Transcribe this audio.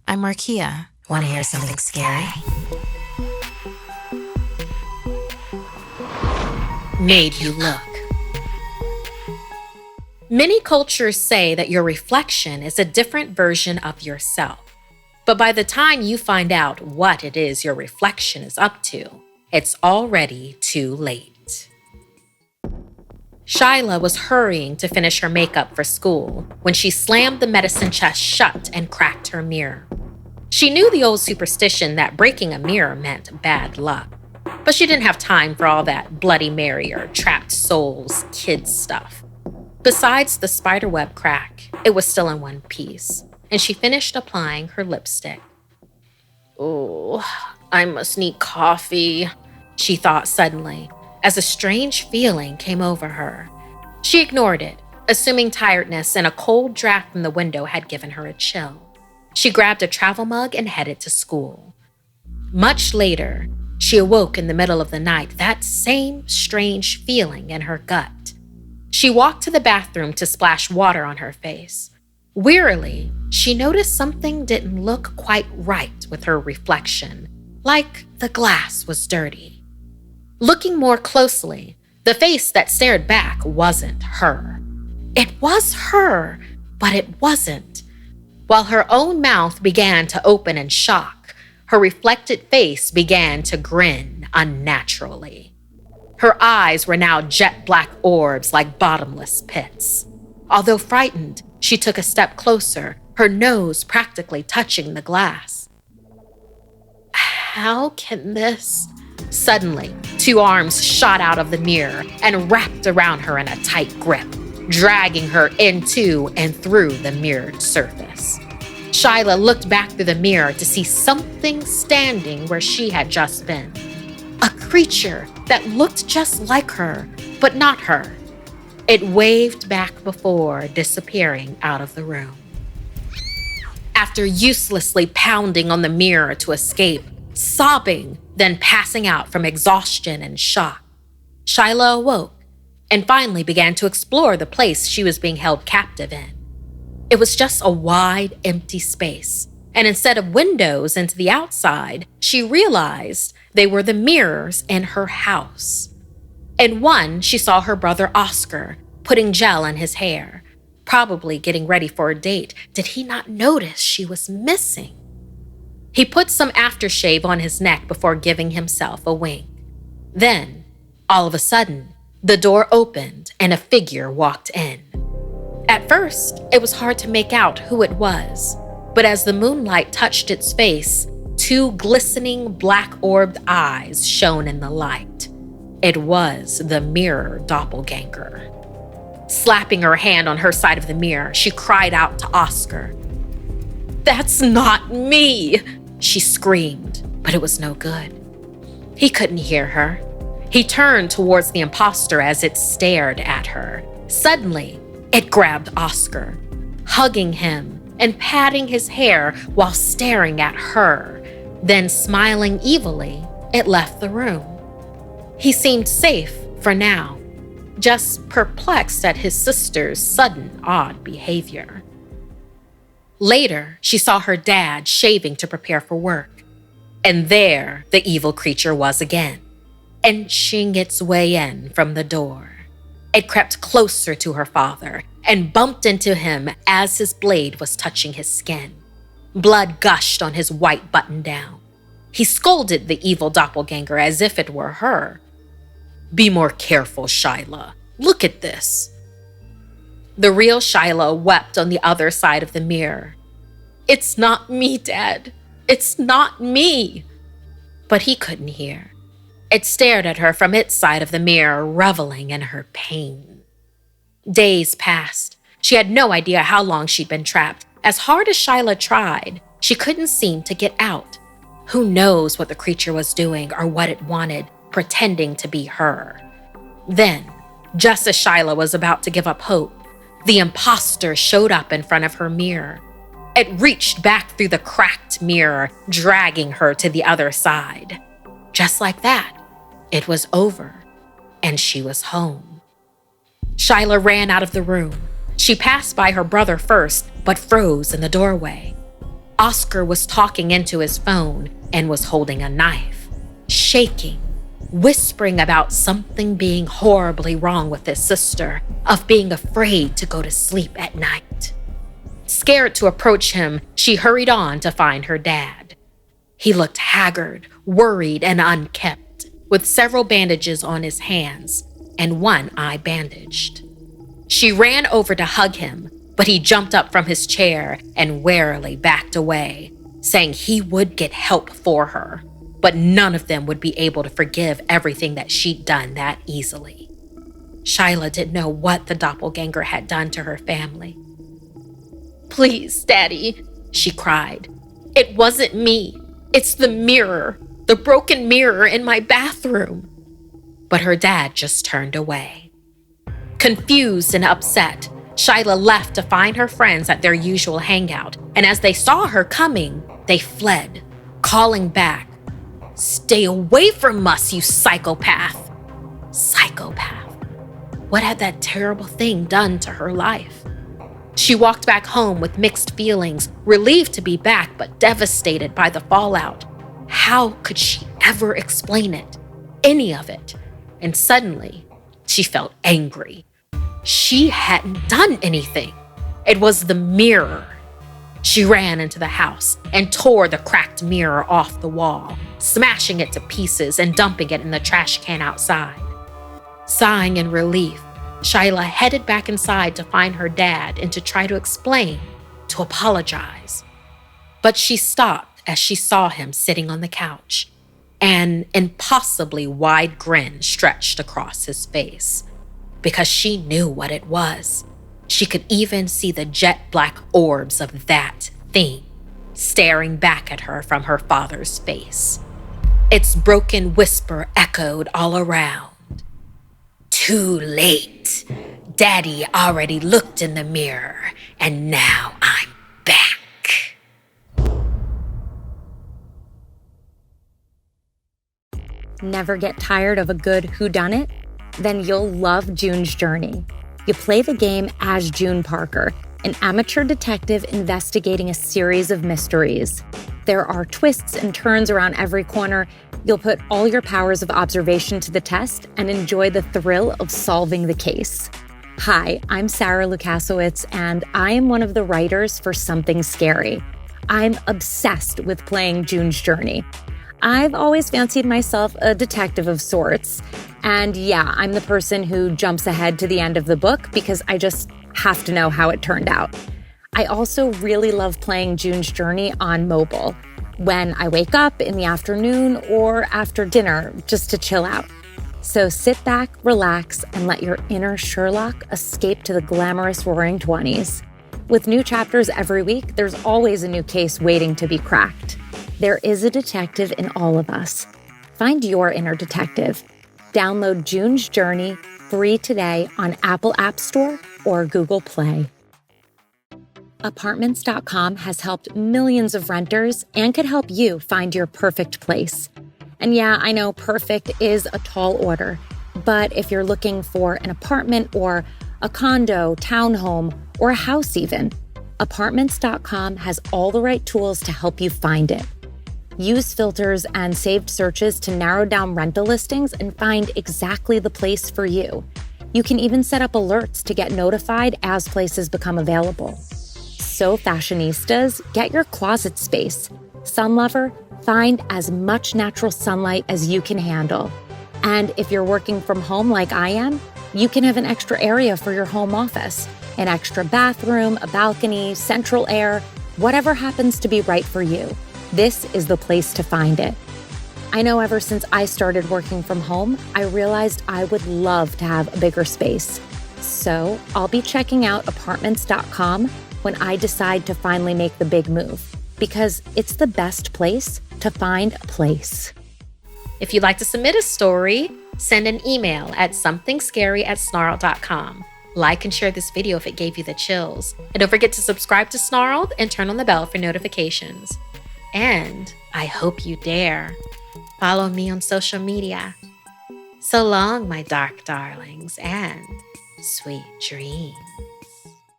I'm Markia. Want to hear something scary? Made you look. Many cultures say that your reflection is a different version of yourself. But by the time you find out what it is your reflection is up to, it's already too late. Shyla was hurrying to finish her makeup for school when she slammed the medicine chest shut and cracked her mirror. She knew the old superstition that breaking a mirror meant bad luck, but she didn't have time for all that Bloody Mary or trapped souls kids stuff. Besides the spiderweb crack, it was still in one piece, and she finished applying her lipstick. "Oh, I must need coffee," she thought suddenly, as a strange feeling came over her. She ignored it, assuming tiredness and a cold draft from the window had given her a chill. She grabbed a travel mug and headed to school. Much later, she awoke in the middle of the night, that same strange feeling in her gut. She walked to the bathroom to splash water on her face. Wearily, she noticed something didn't look quite right with her reflection, like the glass was dirty. Looking more closely, the face that stared back wasn't her. It was her, but it wasn't. While her own mouth began to open in shock, her reflected face began to grin unnaturally. Her eyes were now jet black orbs like bottomless pits. Although frightened, she took a step closer, her nose practically touching the glass. "How can this?" Suddenly, two arms shot out of the mirror and wrapped around her in a tight grip, dragging her into and through the mirrored surface. Shyla looked back through the mirror to see something standing where she had just been. A creature that looked just like her, but not her. It waved back before disappearing out of the room. After uselessly pounding on the mirror to escape, sobbing, then passing out from exhaustion and shock, Shyla awoke and finally began to explore the place she was being held captive in. It was just a wide, empty space, and instead of windows into the outside, she realized they were the mirrors in her house. In one, she saw her brother Oscar putting gel in his hair, probably getting ready for a date. Did he not notice she was missing? He put some aftershave on his neck before giving himself a wink. Then, all of a sudden, the door opened and a figure walked in. At first, it was hard to make out who it was, but as the moonlight touched its face, two glistening black-orbed eyes shone in the light. It was the mirror doppelganger. Slapping her hand on her side of the mirror, she cried out to Oscar. "That's not me!" she screamed, but it was no good. He couldn't hear her. He turned towards the imposter as it stared at her. Suddenly, it grabbed Oscar, hugging him and patting his hair while staring at her. Then, smiling evilly, it left the room. He seemed safe for now, just perplexed at his sister's sudden odd behavior. Later, she saw her dad shaving to prepare for work. And there, the evil creature was again, inching its way in from the door. It crept closer to her father and bumped into him as his blade was touching his skin. Blood gushed on his white button-down. He scolded the evil doppelganger as if it were her. "Be more careful, Shyla. Look at this." The real Shyla wept on the other side of the mirror. "It's not me, Dad. It's not me." But he couldn't hear. It stared at her from its side of the mirror, reveling in her pain. Days passed. She had no idea how long she'd been trapped. As hard as Shyla tried, she couldn't seem to get out. Who knows what the creature was doing or what it wanted, pretending to be her. Then, just as Shyla was about to give up hope, the imposter showed up in front of her mirror. It reached back through the cracked mirror, dragging her to the other side. Just like that, it was over, and she was home. Shyla ran out of the room. She passed by her brother first, but froze in the doorway. Oscar was talking into his phone and was holding a knife, shaking, whispering about something being horribly wrong with his sister, of being afraid to go to sleep at night. Scared to approach him, she hurried on to find her dad. He looked haggard, worried, and unkempt, with several bandages on his hands and one eye bandaged. She ran over to hug him, but he jumped up from his chair and warily backed away, saying he would get help for her, but none of them would be able to forgive everything that she'd done that easily. Shyla didn't know what the doppelganger had done to her family. "Please, Daddy," she cried. "It wasn't me. It's the mirror, the broken mirror in my bathroom." But her dad just turned away. Confused and upset, Shyla left to find her friends at their usual hangout, and as they saw her coming, they fled, calling back, "Stay away from us, you psychopath." Psychopath. What had that terrible thing done to her life? She walked back home with mixed feelings, relieved to be back, but devastated by the fallout. How could she ever explain it? Any of it? And suddenly, she felt angry. She hadn't done anything. It was the mirror. She ran into the house and tore the cracked mirror off the wall, smashing it to pieces and dumping it in the trash can outside. Sighing in relief, Shyla headed back inside to find her dad and to try to explain, to apologize. But she stopped as she saw him sitting on the couch. An impossibly wide grin stretched across his face, because she knew what it was. She could even see the jet black orbs of that thing staring back at her from her father's face. Its broken whisper echoed all around. "Too late. Daddy already looked in the mirror, and now I'm back." Never get tired of a good whodunit? Then you'll love June's Journey. You play the game as June Parker, an amateur detective investigating a series of mysteries. There are twists and turns around every corner. You'll put all your powers of observation to the test and enjoy the thrill of solving the case. Hi, I'm Sarah Lukasiewicz, and I am one of the writers for Something Scary. I'm obsessed with playing June's Journey. I've always fancied myself a detective of sorts. And yeah, I'm the person who jumps ahead to the end of the book because I just have to know how it turned out. I also really love playing June's Journey on mobile when I wake up in the afternoon or after dinner just to chill out. So sit back, relax, and let your inner Sherlock escape to the glamorous Roaring 20s. With new chapters every week, there's always a new case waiting to be cracked. There is a detective in all of us. Find your inner detective. Download June's Journey free today on Apple App Store or Google Play. Apartments.com has helped millions of renters and could help you find your perfect place. And yeah, I know perfect is a tall order, but if you're looking for an apartment or a condo, townhome, or a house even, Apartments.com has all the right tools to help you find it. Use filters and saved searches to narrow down rental listings and find exactly the place for you. You can even set up alerts to get notified as places become available. So fashionistas, get your closet space. Sun lover, find as much natural sunlight as you can handle. And if you're working from home like I am, you can have an extra area for your home office, an extra bathroom, a balcony, central air, whatever happens to be right for you. This is the place to find it. I know ever since I started working from home, I realized I would love to have a bigger space. So I'll be checking out Apartments.com when I decide to finally make the big move, because it's the best place to find a place. If you'd like to submit a story, send an email at somethingscary@snarled.com. Like and share this video if it gave you the chills. And don't forget to subscribe to Snarled and turn on the bell for notifications. And I hope you dare follow me on social media. So long, my dark darlings, and sweet dreams.